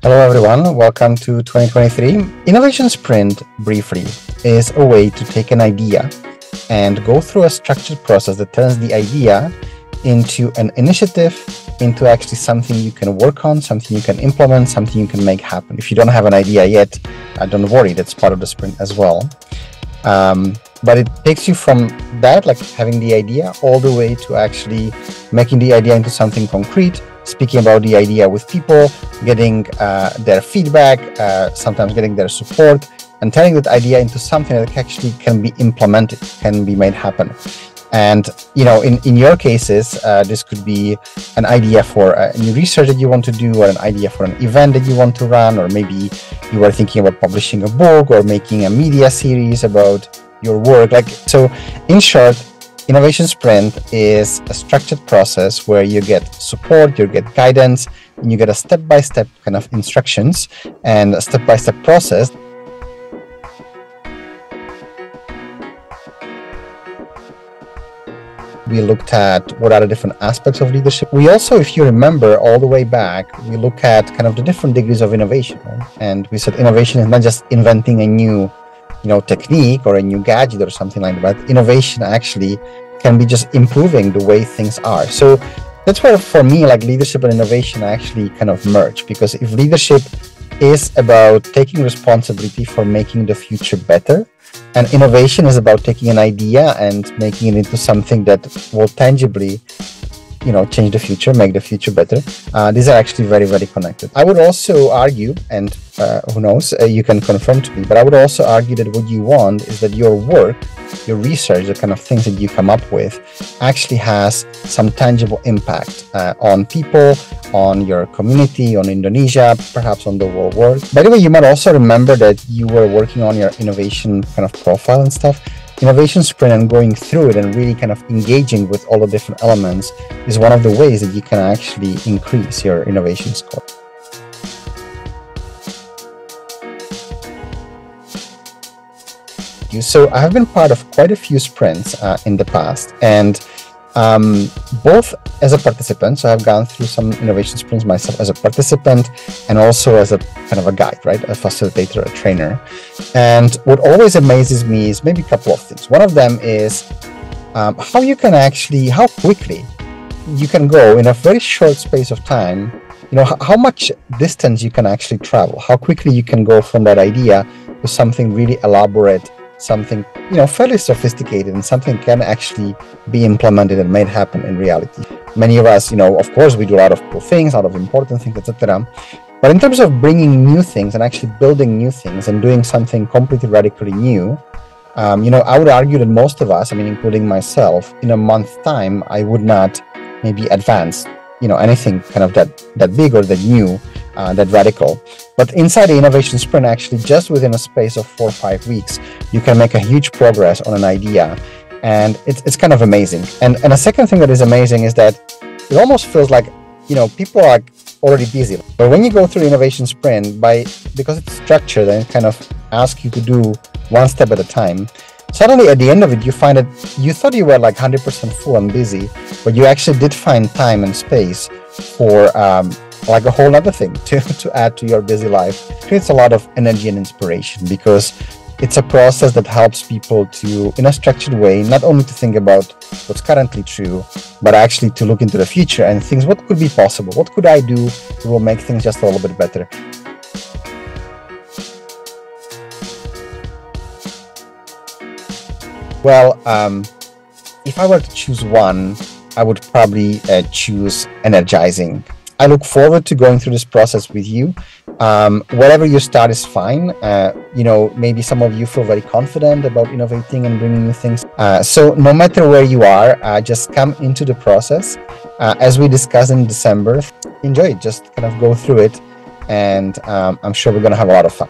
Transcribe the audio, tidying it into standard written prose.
Hello everyone, welcome to 2023. Innovation Sprint, briefly, is a way to take an idea and go through a structured process that turns the idea into an initiative, into actually something you can work on, something you can implement, something you can make happen. If you don't have an idea yet, don't worry, that's part of the sprint as well. But it takes you from that, like having the idea, all the way to actually making the idea into something concrete, speaking about the idea with people, getting their feedback, sometimes getting their support, and turning that idea into something that actually can be implemented, can be made happen. And, you know, in your cases, this could be an idea for a new research that you want to do, or an idea for an event that you want to run, or maybe you are thinking about publishing a book or making a media series about your work. So in short, Innovation Sprint is a structured process where you get support, you get guidance, and you get a step-by-step kind of instructions and a step-by-step process. We looked at what are the different aspects of leadership. We also, if you remember all the way back, we look at kind of the different degrees of innovation, right? And we said innovation is not just inventing a new technique or a new gadget or something like that. Innovation actually can be just improving the way things are. So that's where, for me, like leadership and innovation actually kind of merge, because if leadership is about taking responsibility for making the future better, and innovation is about taking an idea and making it into something that will tangibly change the future, make the future better. These are actually very, very connected. I would also argue, and who knows, you can confirm to me, but I would also argue that what you want is that your work, your research, the kind of things that you come up with actually has some tangible impact on people, on your community, on Indonesia, perhaps on the whole world. By the way, you might also remember that you were working on your innovation kind of profile and stuff. Innovation Sprint and going through it and really kind of engaging with all the different elements is one of the ways that you can actually increase your innovation score. So I have been part of quite a few sprints in the past, and both as a participant, so I've gone through some innovation sprints myself as a participant and also as a kind of a guide, right? A facilitator, a trainer. And what always amazes me is maybe a couple of things. One of them is how quickly you can go in a very short space of time, how much distance you can actually travel, how quickly you can go from that idea to something really elaborate, something fairly sophisticated, and something can actually be implemented and made happen in reality. Many of us, of course, we do a lot of cool things, a lot of important things, etc. But in terms of bringing new things and actually building new things and doing something completely radically new, I would argue that most of us, including myself, in a month's time, I would not maybe advance anything kind of that big or that new, that radical. But inside the innovation sprint, actually, just within a space of 4 or 5 weeks, you can make a huge progress on an idea, and it's kind of amazing. And a second thing that is amazing is that it almost feels like people are already busy. But when you go through innovation sprint, because it's structured and it kind of asks you to do one step at a time, suddenly at the end of it, you find that you thought you were like 100% full and busy, but you actually did find time and space for like a whole other thing to add to your busy life. It creates a lot of energy and inspiration, because it's a process that helps people to, in a structured way, not only to think about what's currently true, but actually to look into the future and things, what could be possible? What could I do that will make things just a little bit better? Well, if I were to choose one, I would probably choose energizing. I look forward to going through this process with you. Whatever you start is fine. Maybe some of you feel very confident about innovating and bringing new things. So no matter where you are, just come into the process. As we discussed in December, enjoy it. Just kind of go through it. And I'm sure we're going to have a lot of fun.